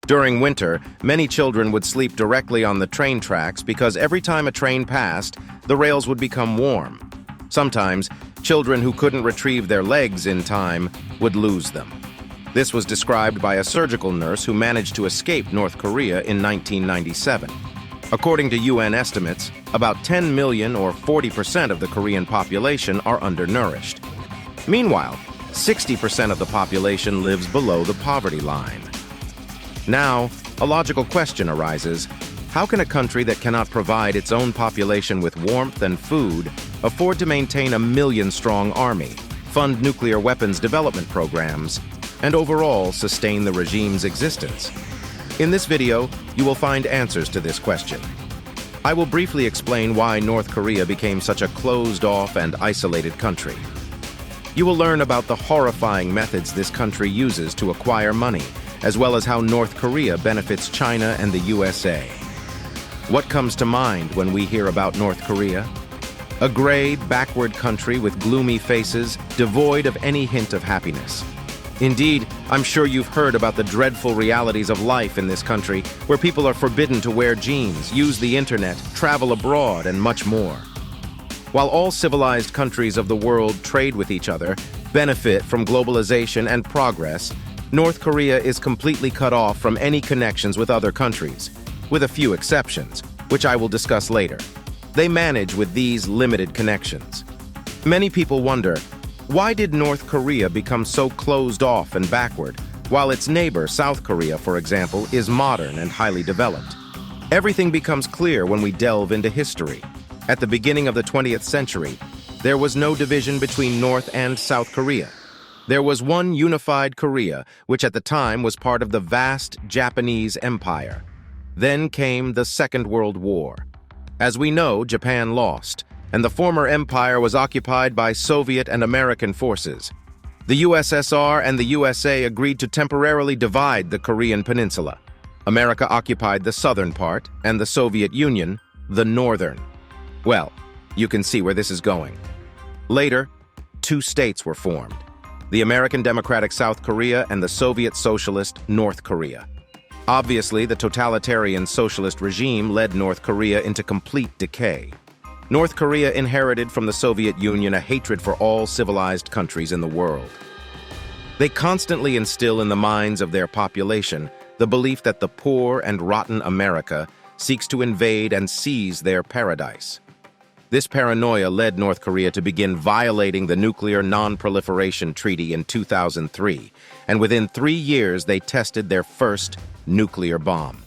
During winter, many children would sleep directly on the train tracks because every time a train passed, the rails would become warm. Sometimes, children who couldn't retrieve their legs in time would lose them. This was described by a surgical nurse who managed to escape North Korea in 1997. According to UN estimates, about 10 million or 40% of the Korean population are undernourished. Meanwhile, 60% of the population lives below the poverty line. Now, a logical question arises. How can a country that cannot provide its own population with warmth and food afford to maintain a million-strong army, fund nuclear weapons development programs, and overall sustain the regime's existence? In this video, you will find answers to this question. I will briefly explain why North Korea became such a closed-off and isolated country. You will learn about the horrifying methods this country uses to acquire money, as well as how North Korea benefits China and the USA. What comes to mind when we hear about North Korea? A gray, backward country with gloomy faces, devoid of any hint of happiness. Indeed, I'm sure you've heard about the dreadful realities of life in this country, where people are forbidden to wear jeans, use the internet, travel abroad, and much more. While all civilized countries of the world trade with each other, benefit from globalization and progress, North Korea is completely cut off from any connections with other countries, with a few exceptions, which I will discuss later. They manage with these limited connections. Many people wonder, why did North Korea become so closed off and backward, while its neighbor, South Korea, for example, is modern and highly developed? Everything becomes clear when we delve into history. At the beginning of the 20th century, there was no division between North and South Korea. There was one unified Korea, which at the time was part of the vast Japanese Empire. Then came the Second World War. As we know, Japan lost, and the former empire was occupied by Soviet and American forces. The USSR and the USA agreed to temporarily divide the Korean peninsula. America occupied the southern part, and the Soviet Union, the northern. Well, you can see where this is going. Later, two states were formed: the American Democratic South Korea and the Soviet Socialist North Korea. Obviously, the totalitarian socialist regime led North Korea into complete decay. North Korea inherited from the Soviet Union a hatred for all civilized countries in the world. They constantly instill in the minds of their population the belief that the poor and rotten America seeks to invade and seize their paradise. This paranoia led North Korea to begin violating the Nuclear Non-Proliferation Treaty in 2003, and within 3 years they tested their first nuclear bomb.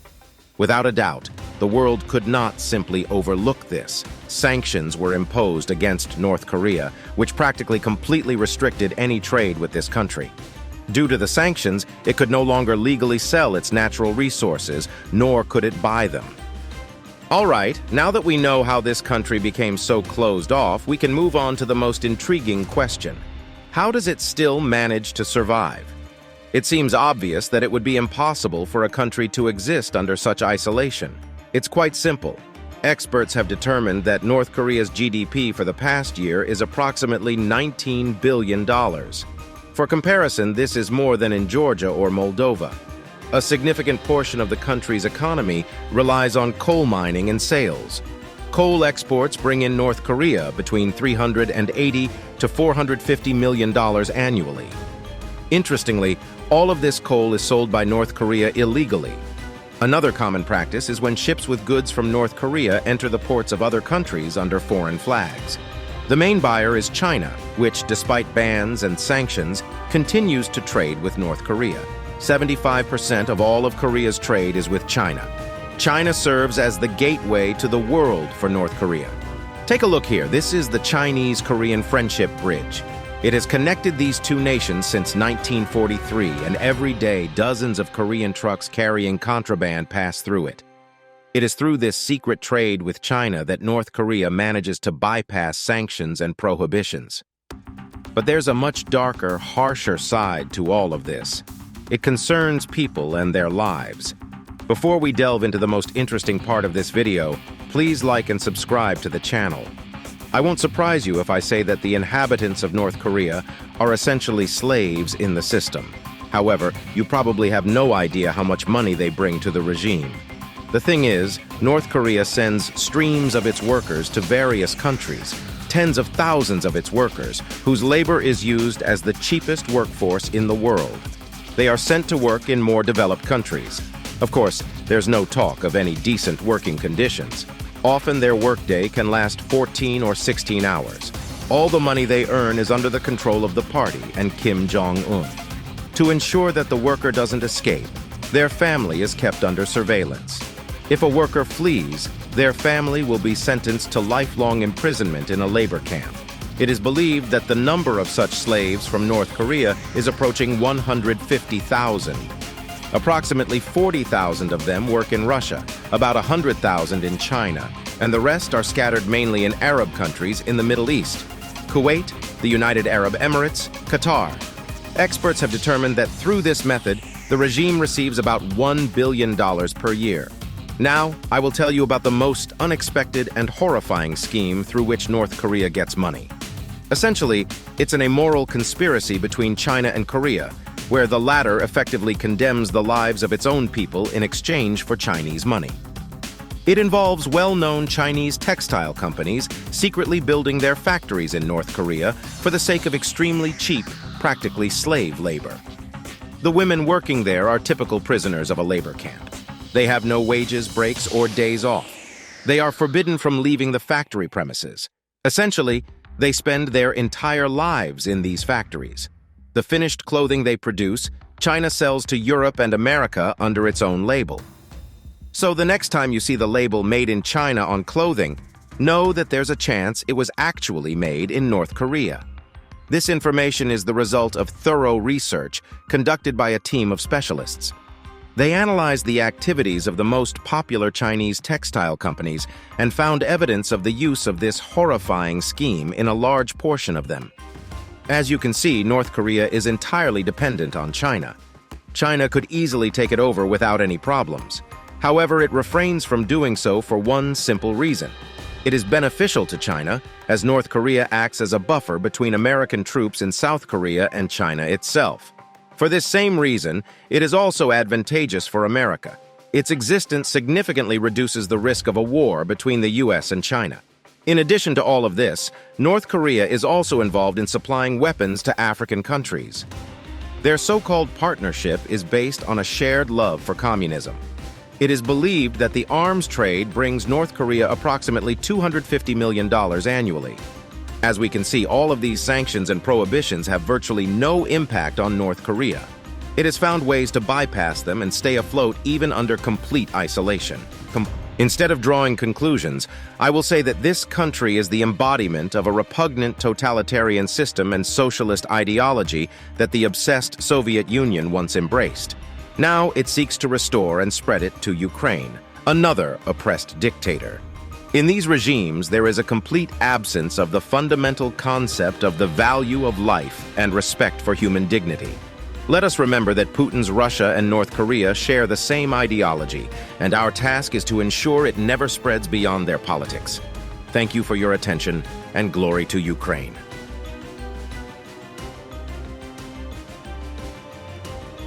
Without a doubt, the world could not simply overlook this. Sanctions were imposed against North Korea, which practically completely restricted any trade with this country. Due to the sanctions, it could no longer legally sell its natural resources, nor could it buy them. All right, now that we know how this country became so closed off, we can move on to the most intriguing question. How does it still manage to survive? It seems obvious that it would be impossible for a country to exist under such isolation. It's quite simple. Experts have determined that North Korea's GDP for the past year is approximately $19 billion. For comparison, this is more than in Georgia or Moldova. A significant portion of the country's economy relies on coal mining and sales. Coal exports bring in North Korea between $380 to $450 million annually. Interestingly, all of this coal is sold by North Korea illegally. Another common practice is when ships with goods from North Korea enter the ports of other countries under foreign flags. The main buyer is China, which, despite bans and sanctions, continues to trade with North Korea. 75% of all of Korea's trade is with China. China serves as the gateway to the world for North Korea. Take a look here. This is the Chinese-Korean Friendship Bridge. It has connected these two nations since 1943, and every day dozens of Korean trucks carrying contraband pass through it. It is through this secret trade with China that North Korea manages to bypass sanctions and prohibitions. But there's a much darker, harsher side to all of this. It concerns people and their lives. Before we delve into the most interesting part of this video, please like and subscribe to the channel. I won't surprise you if I say that the inhabitants of North Korea are essentially slaves in the system. However, you probably have no idea how much money they bring to the regime. The thing is, North Korea sends streams of its workers to various countries, tens of thousands of its workers, whose labor is used as the cheapest workforce in the world. They are sent to work in more developed countries. Of course, there's no talk of any decent working conditions. Often their workday can last 14 or 16 hours. All the money they earn is under the control of the party and Kim Jong-un. To ensure that the worker doesn't escape, their family is kept under surveillance. If a worker flees, their family will be sentenced to lifelong imprisonment in a labor camp. It is believed that the number of such slaves from North Korea is approaching 150,000. Approximately 40,000 of them work in Russia, about 100,000 in China, and the rest are scattered mainly in Arab countries in the Middle East: Kuwait, the United Arab Emirates, Qatar. Experts have determined that through this method, the regime receives about $1 billion per year. Now, I will tell you about the most unexpected and horrifying scheme through which North Korea gets money. Essentially, it's an immoral conspiracy between China and Korea, where the latter effectively condemns the lives of its own people in exchange for Chinese money. It involves well-known Chinese textile companies secretly building their factories in North Korea for the sake of extremely cheap, practically slave labor. The women working there are typical prisoners of a labor camp. They have no wages, breaks, or days off. They are forbidden from leaving the factory premises. Essentially, they spend their entire lives in these factories. The finished clothing they produce, China sells to Europe and America under its own label. So the next time you see the label "Made in China" on clothing, know that there's a chance it was actually made in North Korea. This information is the result of thorough research conducted by a team of specialists. They analyzed the activities of the most popular Chinese textile companies and found evidence of the use of this horrifying scheme in a large portion of them. As you can see, North Korea is entirely dependent on China. China could easily take it over without any problems. However, it refrains from doing so for one simple reason. It is beneficial to China, as North Korea acts as a buffer between American troops in South Korea and China itself. For this same reason, it is also advantageous for America. Its existence significantly reduces the risk of a war between the US and China. In addition to all of this, North Korea is also involved in supplying weapons to African countries. Their so-called partnership is based on a shared love for communism. It is believed that the arms trade brings North Korea approximately $250 million annually. As we can see, all of these sanctions and prohibitions have virtually no impact on North Korea. It has found ways to bypass them and stay afloat even under complete isolation. Instead of drawing conclusions, I will say that this country is the embodiment of a repugnant totalitarian system and socialist ideology that the obsessed Soviet Union once embraced. Now it seeks to restore and spread it to Ukraine, another oppressed dictator. In these regimes, there is a complete absence of the fundamental concept of the value of life and respect for human dignity. Let us remember that Putin's Russia and North Korea share the same ideology, and our task is to ensure it never spreads beyond their politics. Thank you for your attention, and glory to Ukraine.